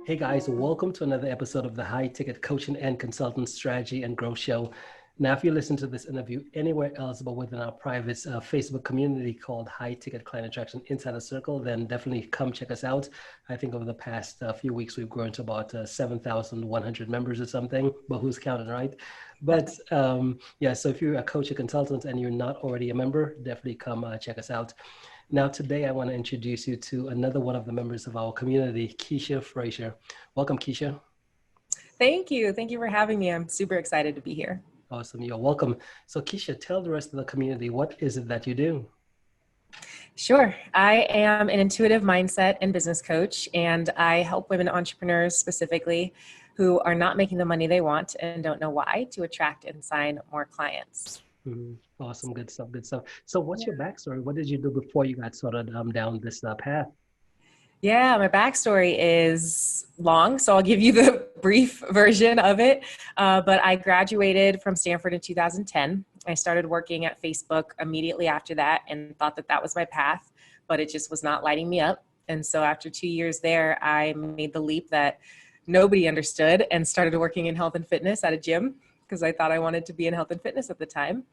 Hey guys, welcome to another episode of the High Ticket Coaching and Consultant Strategy and Growth Show. Now, if you listen to this interview anywhere else but within our private Facebook community called High Ticket Client Attraction Insider Circle, then definitely come check us out. I think over the past few weeks, we've grown to about 7,100 members or something, but who's counting, right? But yeah, so if you're a coach or consultant and you're not already a member, definitely come check us out. Now, today I want to introduce you to another one of the members of our community, Keisha Frazier. Welcome, Keisha. Thank you. Thank you for having me. I'm super excited to be here. Awesome. You're welcome. So, Keisha, tell the rest of the community, what is it that you do? Sure. I am an intuitive mindset and business coach, and I help women entrepreneurs specifically who are not making the money they want and don't know why to attract and sign more clients. Awesome. Good stuff. Good stuff. So what's your backstory? What did you do before you got started down this path? Yeah, my backstory is long, so I'll give you the brief version of it. But I graduated from Stanford in 2010. I started working at Facebook immediately after that and thought that that was my path, but it just was not lighting me up. And so after 2 years there, I made the leap that nobody understood and started working in health and fitness at a gym because I thought I wanted to be in health and fitness at the time.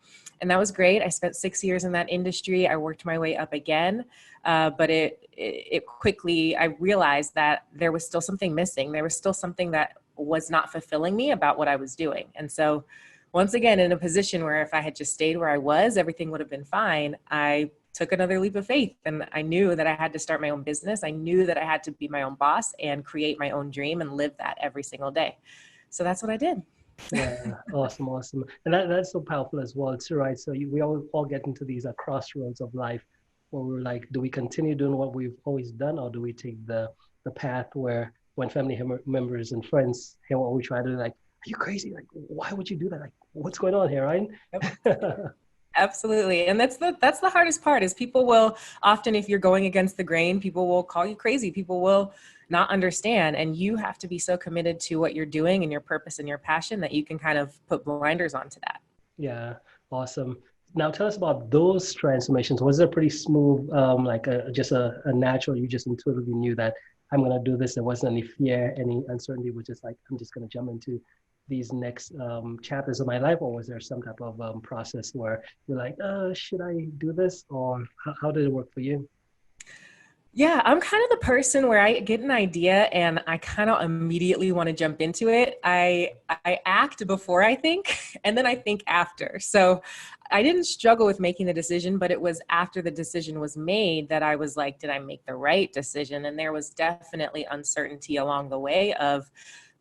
And that was great. I spent 6 years in that industry. I worked my way up again. But it quickly, I realized that there was still something missing. There was still something that was not fulfilling me about what I was doing. And so once again, in a position where if I had just stayed where I was, everything would have been fine. I took another leap of faith and I knew that I had to start my own business. I knew that I had to be my own boss and create my own dream and live that every single day. So that's what I did. Yeah, awesome, awesome. And that's so powerful as well, too, right? So we all get into these crossroads of life where we're like, do we continue doing what we've always done, or do we take the path where when family members and friends hear what we try to do, like, are you crazy? Like, why would you do that? Like, what's going on here, right? Absolutely. And that's the hardest part is people will often, if you're going against the grain, people will call you crazy. People will not understand. And you have to be so committed to what you're doing and your purpose and your passion that you can kind of put blinders onto that. Yeah, awesome. Now tell us about those transformations. Was it pretty smooth, like just a natural, you just intuitively knew that I'm going to do this. There wasn't any fear, any uncertainty, was just like, I'm just going to jump into these next chapters of my life? Or was there some type of process where you're like, should I do this? Or how did it work for you? Yeah, I'm kind of the person where I get an idea and I kind of immediately want to jump into it. I act before I think, and then I think after. So I didn't struggle with making the decision, but it was after the decision was made that I was like, did I make the right decision? And there was definitely uncertainty along the way of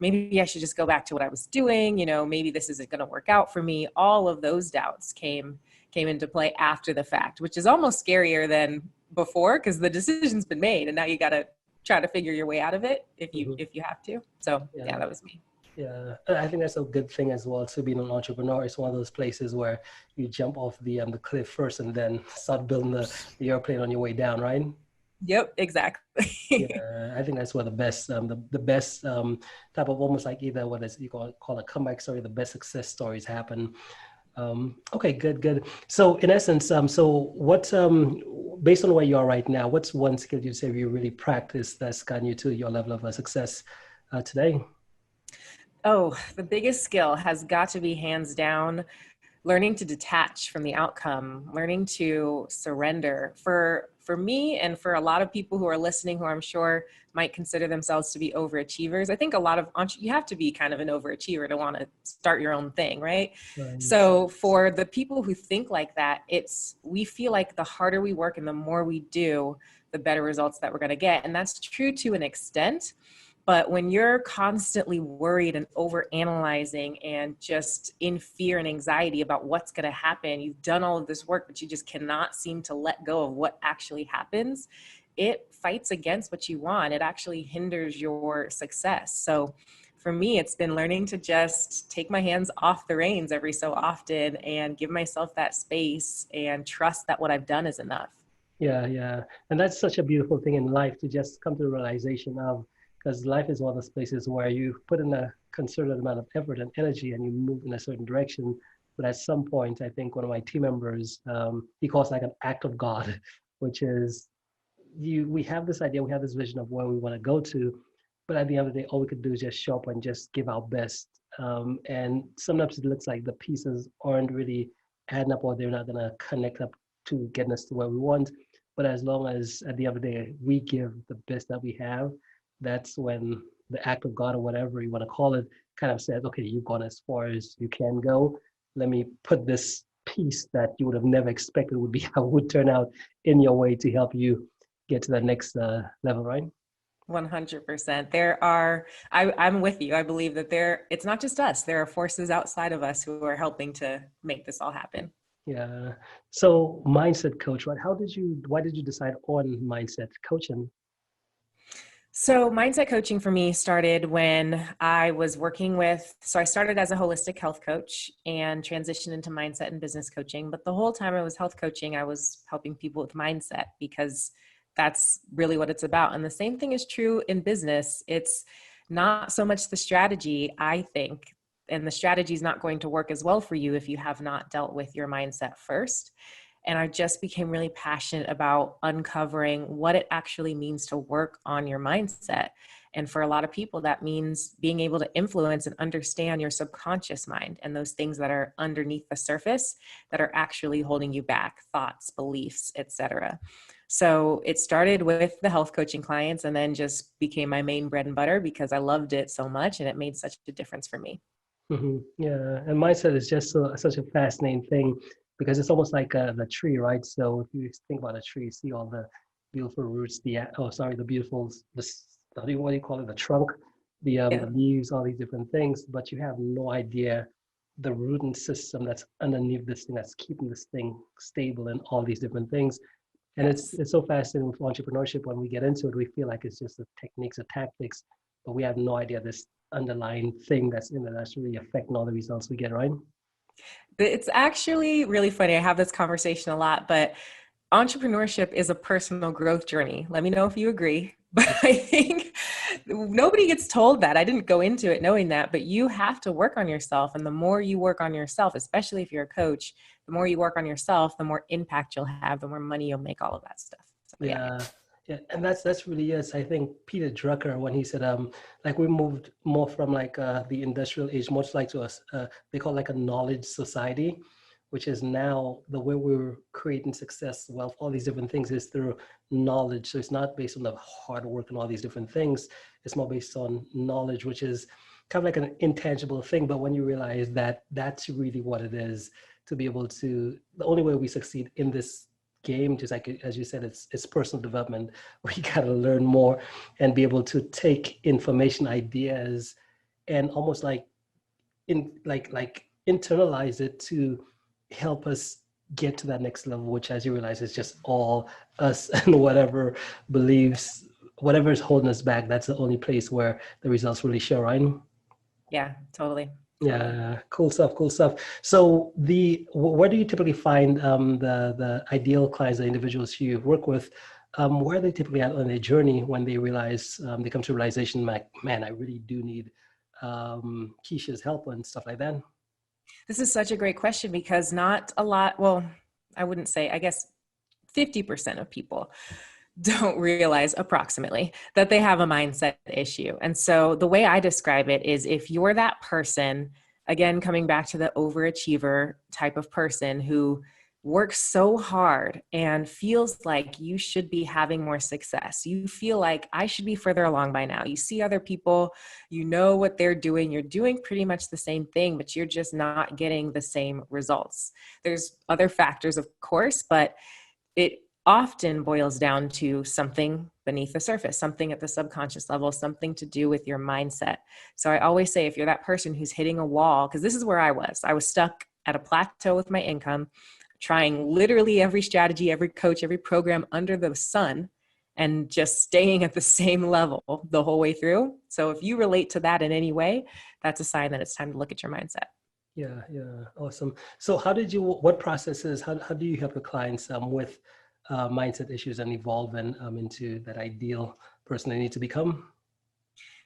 maybe I should just go back to what I was doing. You know, maybe this isn't going to work out for me. All of those doubts came into play after the fact, which is almost scarier than before because the decision's been made and now you got to try to figure your way out of it if you have to. So yeah, that was me. Yeah, I think that's a good thing as well. To being an entrepreneur, it's one of those places where you jump off the cliff first and then start building the airplane on your way down, right? Yep, exactly. Yeah, I think that's where the best the best type of almost like either what is you call a comeback story, the best success stories happen. Okay, good. So in essence, so what, based on where you are right now, what's one skill you'd say you really practice that's gotten you to your level of success today? Oh, the biggest skill has got to be hands down learning to detach from the outcome, learning to surrender. For me and for a lot of people who are listening who I'm sure might consider themselves to be overachievers, I think a lot of you have to be kind of an overachiever to want to start your own thing, right? Right. So for the people who think like that, we feel like the harder we work and the more we do, the better results that we're going to get. And that's true to an extent. But when you're constantly worried and over analyzing and just in fear and anxiety about what's going to happen, you've done all of this work, but you just cannot seem to let go of what actually happens. It fights against what you want. It actually hinders your success. So for me, it's been learning to just take my hands off the reins every so often and give myself that space and trust that what I've done is enough. Yeah. And that's such a beautiful thing in life to just come to the realization of, because life is one of those places where you put in a concerted amount of effort and energy and you move in a certain direction. But at some point, I think one of my team members, he calls it like an act of God, which is we have this idea, we have this vision of where we want to go to, but at the end of the day, all we could do is just show up and just give our best. And sometimes it looks like the pieces aren't really adding up, or they're not gonna connect up to getting us to where we want. But as long as at the end of the day we give the best that we have, that's when the act of God, or whatever you want to call it, kind of says, okay, you've gone as far as you can go. Let me put this piece that you would have never expected would be how it would turn out in your way to help you get to that next level, right? 100%. I'm with you. I believe that it's not just us. There are forces outside of us who are helping to make this all happen. Yeah. So mindset coach, right? Why did you decide on mindset coaching? So mindset coaching for me started when I was I started as a holistic health coach and transitioned into mindset and business coaching. But the whole time I was health coaching, I was helping people with mindset because that's really what it's about. And the same thing is true in business. It's not so much the strategy, I think, and the strategy is not going to work as well for you if you have not dealt with your mindset first. And I just became really passionate about uncovering what it actually means to work on your mindset. And for a lot of people, that means being able to influence and understand your subconscious mind and those things that are underneath the surface that are actually holding you back, thoughts, beliefs, etc. So it started with the health coaching clients and then just became my main bread and butter because I loved it so much and it made such a difference for me. Yeah, and mindset is just such a fascinating thing because it's almost like the tree, right? So if you think about a tree, you see all the beautiful roots, the beautiful, what do you call it, the trunk, Yeah. the leaves, all these different things, but you have no idea the rooting system that's underneath this thing that's keeping this thing stable and all these different things. And Yes. it's so fascinating with entrepreneurship. When we get into it, we feel like it's just the techniques or tactics, but we have no idea this underlying thing that's in it that's really affecting all the results we get, right? It's actually really funny. I have this conversation a lot, but entrepreneurship is a personal growth journey. Let me know if you agree. But I think nobody gets told that. I didn't go into it knowing that, but you have to work on yourself. And the more you work on yourself, especially if you're a coach, the more you work on yourself, the more impact you'll have, the more money you'll make, all of that stuff. So yeah. Yeah, yeah, and that's really is. I think Peter Drucker when he said like we moved more from like the industrial age, much like to us they call like a knowledge society, which is now the way we're creating success, wealth, all these different things is through knowledge. So it's not based on the hard work and all these different things. It's more based on knowledge, which is kind of like an intangible thing. But when you realize that that's really what it is, to be able to, the only way we succeed in this game, just like as you said, it's personal development. We got to learn more and be able to take information, ideas, and almost like internalize it to help us get to that next level, which, as you realize, is just all us and whatever beliefs, whatever is holding us back. That's the only place where the results really show, right? Yeah, totally. Totally. Yeah, cool stuff, cool stuff. So where do you typically find the ideal clients, the individuals you work with? Where are they typically at on their journey when they realize they come to realization, like, man, I really do need Keisha's help and stuff like that? This is such a great question because not a lot, well, I wouldn't say, I guess 50% of people don't realize approximately that they have a mindset issue. And so the way I describe it is if you're that person, again, coming back to the overachiever type of person who works so hard and feels like you should be having more success. You feel like I should be further along by now. You see other people, you know what they're doing. You're doing pretty much the same thing, but you're just not getting the same results. There's other factors, of course, but it often boils down to something beneath the surface, something at the subconscious level, something to do with your mindset. So I always say, if you're that person who's hitting a wall, because this is where I was stuck at a plateau with my income, trying literally every strategy, every coach, every program under the sun, and just staying at the same level the whole way through. So if you relate to that in any way, that's a sign that it's time to look at your mindset. Yeah, yeah, awesome. So how do you help your clients with mindset issues and evolving into that ideal person they need to become?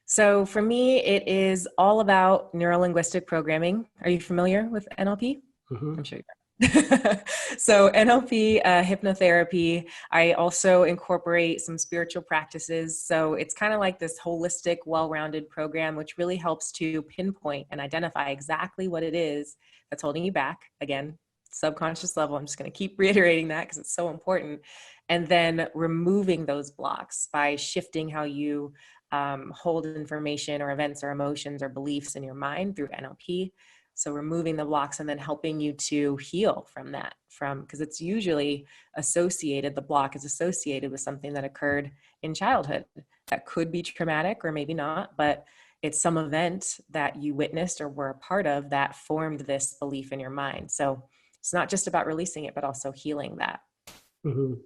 So for me, it is all about neurolinguistic programming. Are you familiar with NLP? Hmm. I'm sure you are. So NLP, hypnotherapy, I also incorporate some spiritual practices. So it's kind of like this holistic, well-rounded program, which really helps to pinpoint and identify exactly what it is that's holding you back. Again, subconscious level. I'm just going to keep reiterating that because it's so important. And then removing those blocks by shifting how you hold information or events or emotions or beliefs in your mind through NLP. So removing the blocks and then helping you to heal from that, because it's usually associated, the block is associated with something that occurred in childhood that could be traumatic or maybe not, but it's some event that you witnessed or were a part of that formed this belief in your mind. So it's not just about releasing it, but also healing that.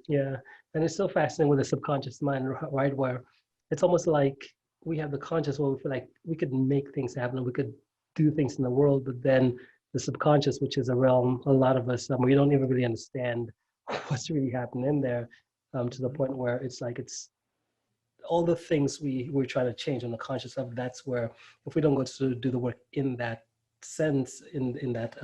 Yeah. And it's so fascinating with the subconscious mind, right? Where it's almost like we have the conscious where we feel like we could make things happen, we could do things in the world, but then the subconscious, which is a realm, a lot of us, we don't even really understand what's really happening in there, to the point where it's like it's all the things we're trying to change on the conscious level. That's where if we don't go to do the work in that sense, in that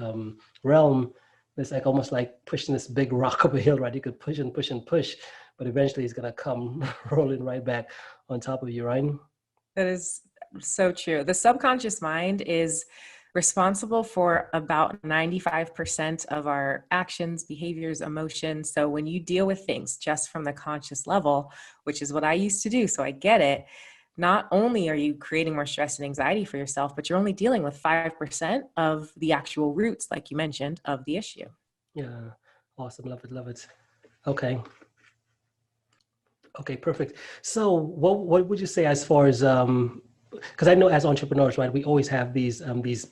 realm, it's like almost like pushing this big rock up a hill, right? You could push and push and push, but eventually it's gonna come rolling right back on top of you, right? That is so true. The subconscious mind is responsible for about 95% of our actions, behaviors, emotions. So when you deal with things just from the conscious level, which is what I used to do, so I get it, not only are you creating more stress and anxiety for yourself, but you're only dealing with 5% of the actual roots, like you mentioned, of the issue. Yeah, awesome, love it, love it. Okay. Okay, perfect. So what would you say as far as because I know as entrepreneurs, right, we always have these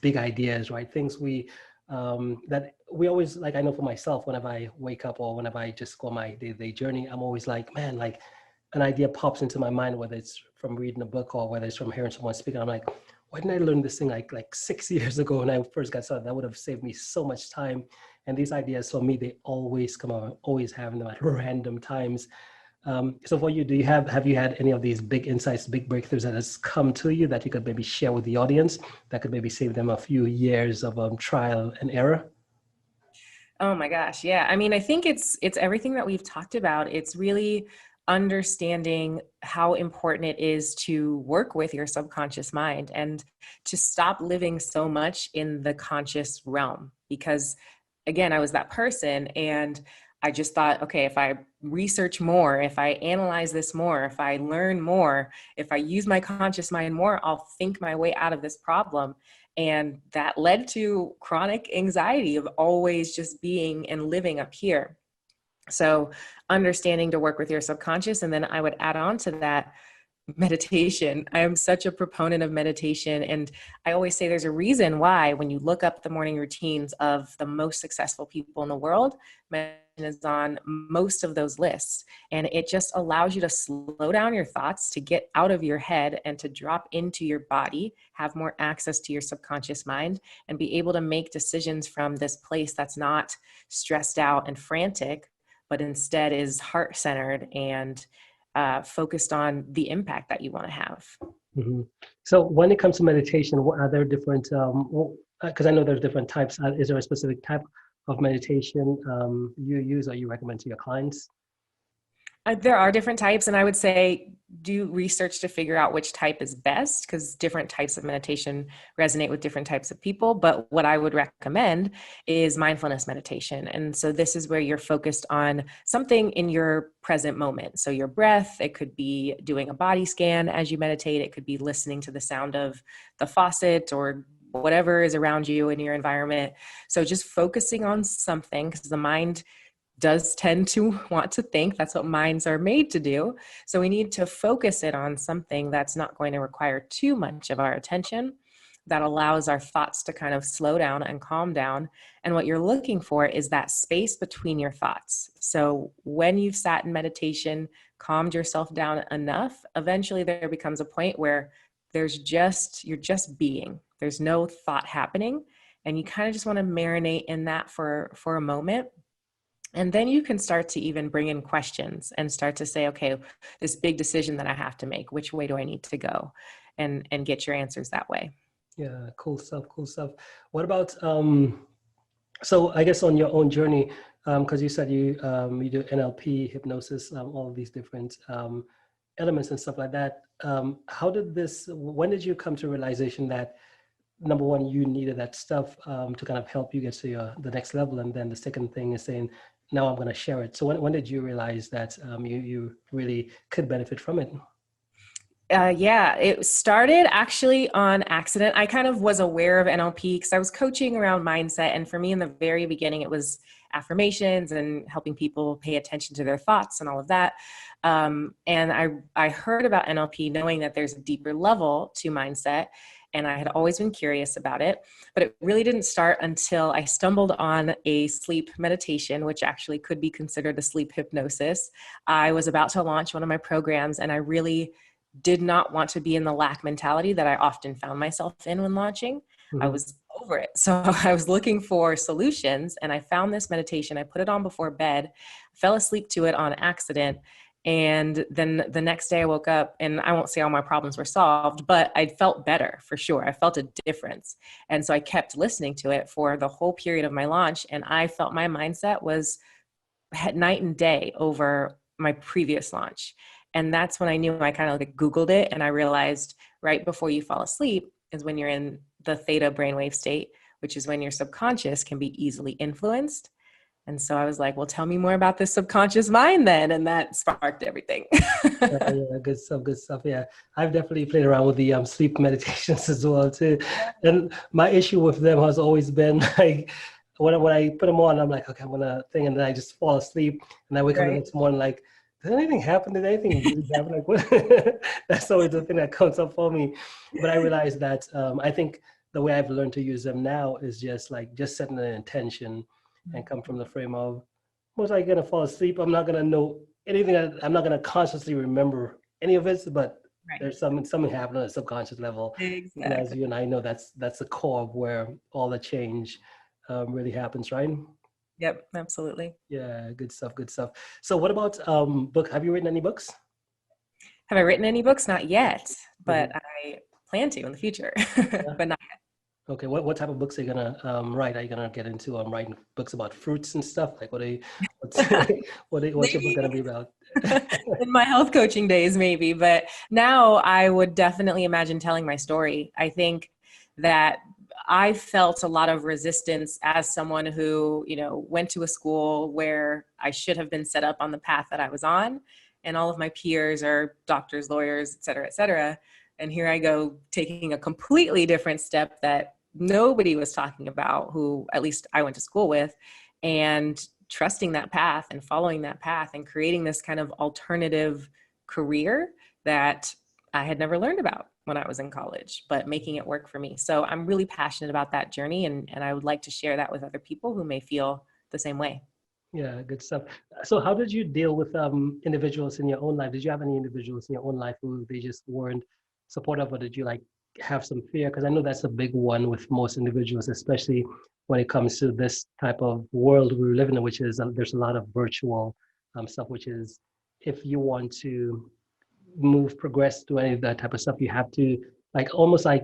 big ideas, right? Things we that we always like. I know for myself, whenever I wake up or whenever I just go on my day-to-day journey, I'm always like, man, like an idea pops into my mind, whether it's from reading a book or whether it's from hearing someone speak. I'm like, why didn't I learn this thing like 6 years ago when I first got started? That would have saved me so much time. And these ideas for me, they always come out, always having them at random times. So for you, have you had any of these big insights, big breakthroughs that has come to you that you could maybe share with the audience that could maybe save them a few years of trial and error? Oh my gosh. Yeah. I mean, I think it's everything that we've talked about. It's really understanding how important it is to work with your subconscious mind and to stop living so much in the conscious realm. Because again, I was that person and I just thought, okay, if I research more, if I analyze this more, if I learn more, if I use my conscious mind more, I'll think my way out of this problem. And that led to chronic anxiety of always just being and living up here. So understanding to work with your subconscious. And then I would add on to that meditation. I am such a proponent of meditation. And I always say there's a reason why when you look up the morning routines of the most successful people in the world, meditation is on most of those lists. And it just allows you to slow down your thoughts, to get out of your head and to drop into your body, have more access to your subconscious mind, and be able to make decisions from this place that's not stressed out and frantic, but instead is heart-centered and focused on the impact that you want to have. Mm-hmm. So when it comes to meditation, what are there different, because I know there's different types. Is there a specific type of meditation you use or you recommend to your clients? There are different types, and I would say do research to figure out which type is best because different types of meditation resonate with different types of people. But what I would recommend is mindfulness meditation. And so this is where you're focused on something in your present moment. So your breath, it could be doing a body scan as you meditate, it could be listening to the sound of the faucet or whatever is around you in your environment. So just focusing on something because the mind does tend to want to think. That's what minds are made to do. So we need to focus it on something that's not going to require too much of our attention, that allows our thoughts to kind of slow down and calm down. And what you're looking for is that space between your thoughts. So when you've sat in meditation, calmed yourself down enough, eventually there becomes a point where you're just being. There's no thought happening. And you kind of just want to marinate in that for a moment. And then you can start to even bring in questions and start to say, okay, this big decision that I have to make, which way do I need to go? And get your answers that way. Yeah, cool stuff, cool stuff. What about So I guess on your own journey, because you said you do NLP, hypnosis, all of these different elements and stuff like that. How did this? When did you come to realization that number one, you needed that stuff to kind of help you get to the next level, and then the second thing is saying, now I'm going to share it. So when did you realize that you really could benefit from it? Yeah, it started actually on accident. I kind of was aware of NLP because I was coaching around mindset. And for me, in the very beginning, it was affirmations and helping people pay attention to their thoughts and all of that. And I heard about NLP knowing that there's a deeper level to mindset. And I had always been curious about it. But it really didn't start until I stumbled on a sleep meditation, which actually could be considered a sleep hypnosis. I was about to launch one of my programs, and I really did not want to be in the lack mentality that I often found myself in when launching. I Mm-hmm. was over it. So I was looking for solutions, and I found this meditation. I put it on before bed, fell asleep to it on accident. And then the next day I woke up, and I won't say all my problems were solved, but I felt better for sure. I felt a difference. And so I kept listening to it for the whole period of my launch. And I felt my mindset was night and day over my previous launch. And that's when I knew. I kind of like Googled it, and I realized right before you fall asleep is when you're in the theta brainwave state, which is when your subconscious can be easily influenced. And so I was like, well, tell me more about this subconscious mind then. And that sparked everything. Yeah, good stuff, good stuff. Yeah, I've definitely played around with the sleep meditations as well too. And my issue with them has always been like when I put them on, I'm like, okay, I'm gonna think, and then I just fall asleep, and I wake up the Right. next morning like, did anything happen? Did anything really happen? Like, what? That's always the thing that comes up for me. But I realized that I think the way I've learned to use them now is just setting an intention and come from the frame of, was I gonna fall asleep? I'm not gonna know anything. I'm not gonna consciously remember any of it, but Right. there's something happening on a subconscious level. And as Exactly. you and I know, that's the core of where all the change really happens, right? Yep, absolutely. Yeah, good stuff, good stuff. So what about book? Have you written any books? Have I written any books? Not yet, but Mhm. I plan to in the future, Yeah. but not. Okay, what type of books are you gonna write? Are you gonna get into writing books about fruits and stuff? Like what's what's your book gonna Maybe be about? in my health coaching days, maybe, but now I would definitely imagine telling my story. I think that I felt a lot of resistance as someone who, went to a school where I should have been set up on the path that I was on. And all of my peers are doctors, lawyers, et cetera, et cetera. And here I go taking a completely different step that nobody was talking about, who at least I went to school with, and trusting that path and following that path and creating this kind of alternative career that I had never learned about when I was in college, but making it work for me. So I'm really passionate about that journey, and I would like to share that with other people who may feel the same way. Yeah, good stuff. So how did you deal with individuals in your own life? Did you have any individuals in your own life who they just weren't supportive, or did you like have some fear? Because I know that's a big one with most individuals, especially when it comes to this type of world we live in, which is there's a lot of virtual stuff, which is if you want to progress to any of that type of stuff, you have to like almost like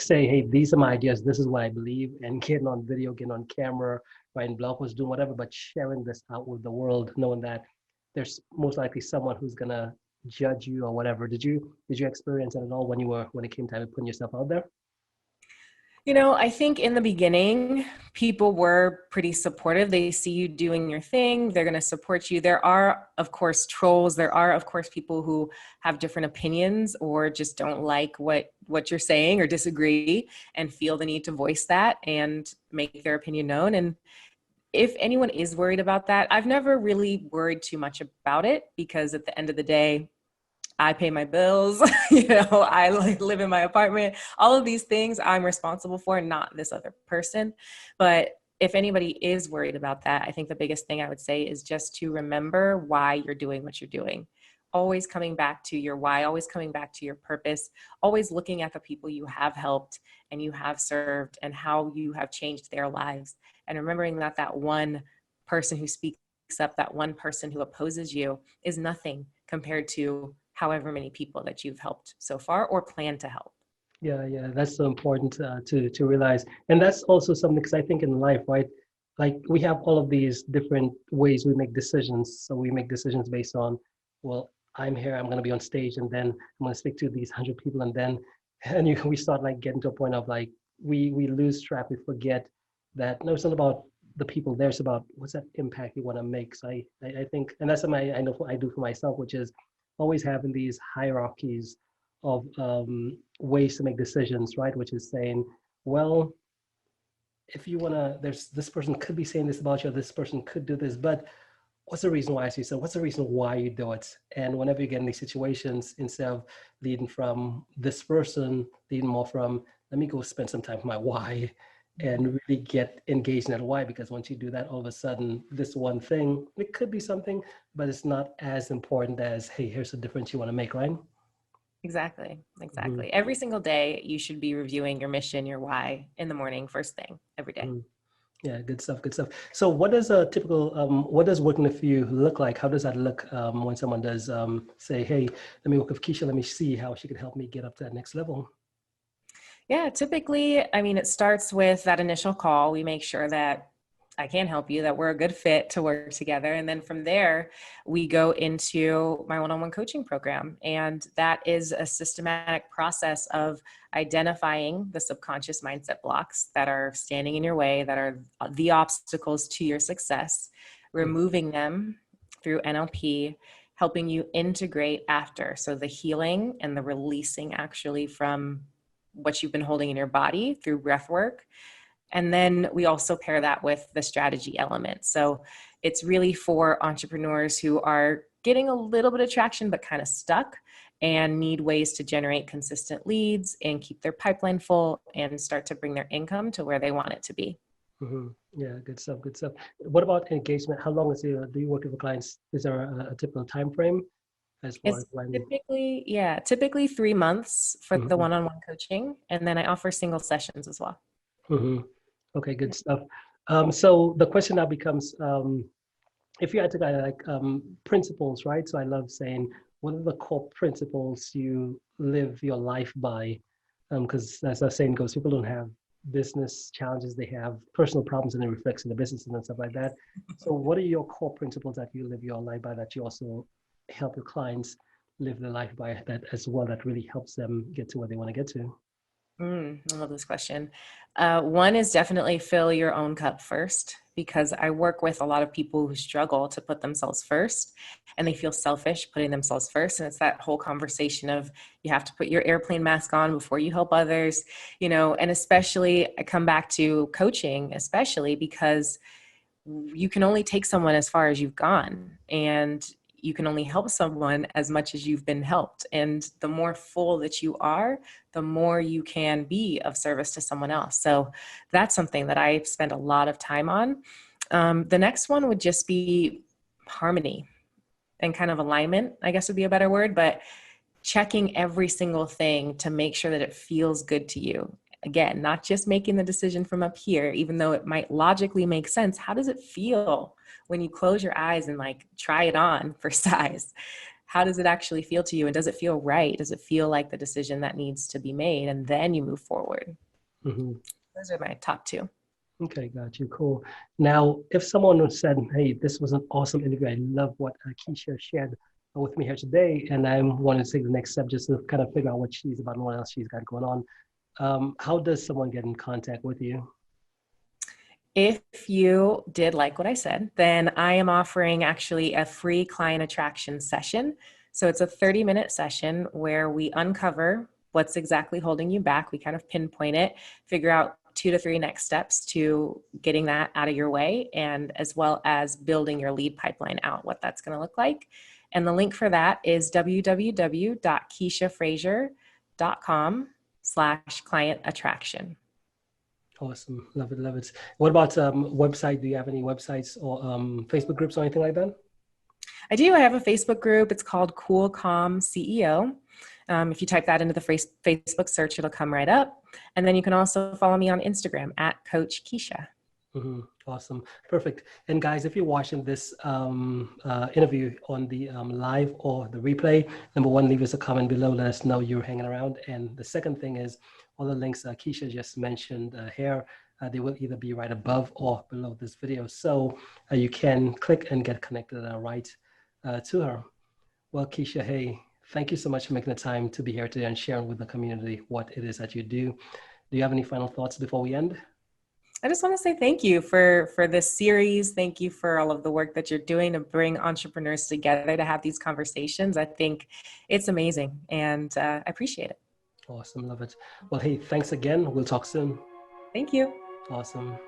say, hey, these are my ideas, this is what I believe, and getting on video, getting on camera, writing blog posts, doing whatever, but sharing this out with the world, knowing that there's most likely someone who's gonna judge you or whatever. Did you experience it at all when it came time to putting yourself out there? I think in the beginning, people were pretty supportive. They see you doing your thing, they're going to support you. There are, of course, trolls. There are, of course, people who have different opinions or just don't like what you're saying or disagree and feel the need to voice that and make their opinion known. And if anyone is worried about that, I've never really worried too much about it because at the end of the day, I pay my bills, I live in my apartment. All of these things I'm responsible for, not this other person. But if anybody is worried about that, I think the biggest thing I would say is just to remember why you're doing what you're doing. Always coming back to your why, always coming back to your purpose, always looking at the people you have helped and you have served and how you have changed their lives. And remembering that that one person who speaks up, that one person who opposes you is nothing compared to however many people that you've helped so far or plan to help. Yeah, yeah, that's so important to realize, and that's also something because I think in life, right? like we have all of these different ways we make decisions. So we make decisions based on, well, I'm here, I'm going to be on stage, and then I'm going to speak to these 100 people, and then we start like getting to a point of like we lose track, we forget that no, it's not about the people there, it's about what's that impact you want to make. So I think, and that's something I know I do for myself, which is always having these hierarchies of ways to make decisions, right? Which is saying, well, if you want to, there's this person could be saying this about you, or this person could do this, but what's the reason why I see so? What's the reason why you do it? And whenever you get in these situations, instead of leading from this person, leading more from, let me go spend some time with my why and really get engaged in that why. Because once you do that, all of a sudden, this one thing, it could be something, but it's not as important as, hey, here's the difference you want to make, right? Exactly. Every single day, you should be reviewing your mission, your why in the morning, first thing, every day. Mm-hmm. Yeah, good stuff, good stuff. So what does a typical, what does working with you look like? How does that look when someone does say, hey, let me work with Keisha, let me see how she can help me get up to that next level? Yeah, typically, I mean, it starts with that initial call. We make sure that I can help you, that we're a good fit to work together. And then from there, we go into my one-on-one coaching program. And that is a systematic process of identifying the subconscious mindset blocks that are standing in your way, that are the obstacles to your success, removing them through NLP, helping you integrate after. So the healing and the releasing actually from what you've been holding in your body through breath work. And then we also pair that with the strategy element. So it's really for entrepreneurs who are getting a little bit of traction, but kind of stuck and need ways to generate consistent leads and keep their pipeline full and start to bring their income to where they want it to be. Mm-hmm. Yeah, good stuff, good stuff. What about engagement? How long do you work with clients? Is there a typical time frame as far It's as when? typically 3 months for the Mm-hmm. one-on-one coaching. And then I offer single sessions as well. Mm-hmm. Okay, good stuff. So the question now becomes, if you had to guide like principles, right? So I love saying, what are the core principles you live your life by? Because as the saying goes, people don't have business challenges, they have personal problems and it reflects in the business and stuff like that. So what are your core principles that you live your life by, that you also help your clients live their life by, that as well, that really helps them get to where they want to get to? I love this question. One is definitely fill your own cup first, because I work with a lot of people who struggle to put themselves first and they feel selfish putting themselves first. And it's that whole conversation of you have to put your airplane mask on before you help others, and especially I come back to coaching, especially because you can only take someone as far as you've gone, and you can only help someone as much as you've been helped. And the more full that you are, the more you can be of service to someone else. So that's something that I spend a lot of time on. The next one would just be harmony and kind of alignment, I guess would be a better word, but checking every single thing to make sure that it feels good to you. Again, not just making the decision from up here, even though it might logically make sense. How does it feel when you close your eyes and like try it on for size? How does it actually feel to you? And does it feel right? Does it feel like the decision that needs to be made? And then you move forward. Mm-hmm. Those are my top two. Okay, got you. Cool. Now, if someone said, hey, this was an awesome interview, I love what Keisha shared with me here today, and I wanted to take the next step just to kind of figure out what she's about and what else she's got going on. How does someone get in contact with you? If you did like what I said, then I am offering actually a free client attraction session. So it's a 30-minute session where we uncover what's exactly holding you back. We kind of pinpoint it, figure out 2 to 3 next steps to getting that out of your way, and as well as building your lead pipeline out, what that's going to look like. And the link for that is www.keishafrazier.com/client attraction. Awesome. Love it. Love it. What about website? Do you have any websites or Facebook groups or anything like that? I do. I have a Facebook group. It's called Cool Calm CEO. If you type that into the Facebook search, it'll come right up. And then you can also follow me on Instagram at Coach Keisha. Mm-hmm. Awesome. Perfect. And guys, if you're watching this interview on the live or the replay, number one, leave us a comment below. Let us know you're hanging around. And the second thing is all the links Keisha just mentioned here They will either be right above or below this video. So you can click and get connected right to her. Well, Keisha, hey, thank you so much for making the time to be here today and sharing with the community what it is that you do. Do you have any final thoughts before we end? I just want to say thank you for this series. Thank you for all of the work that you're doing to bring entrepreneurs together to have these conversations. I think it's amazing, and I appreciate it. Awesome. Love it. Well, hey, thanks again. We'll talk soon. Thank you. Awesome.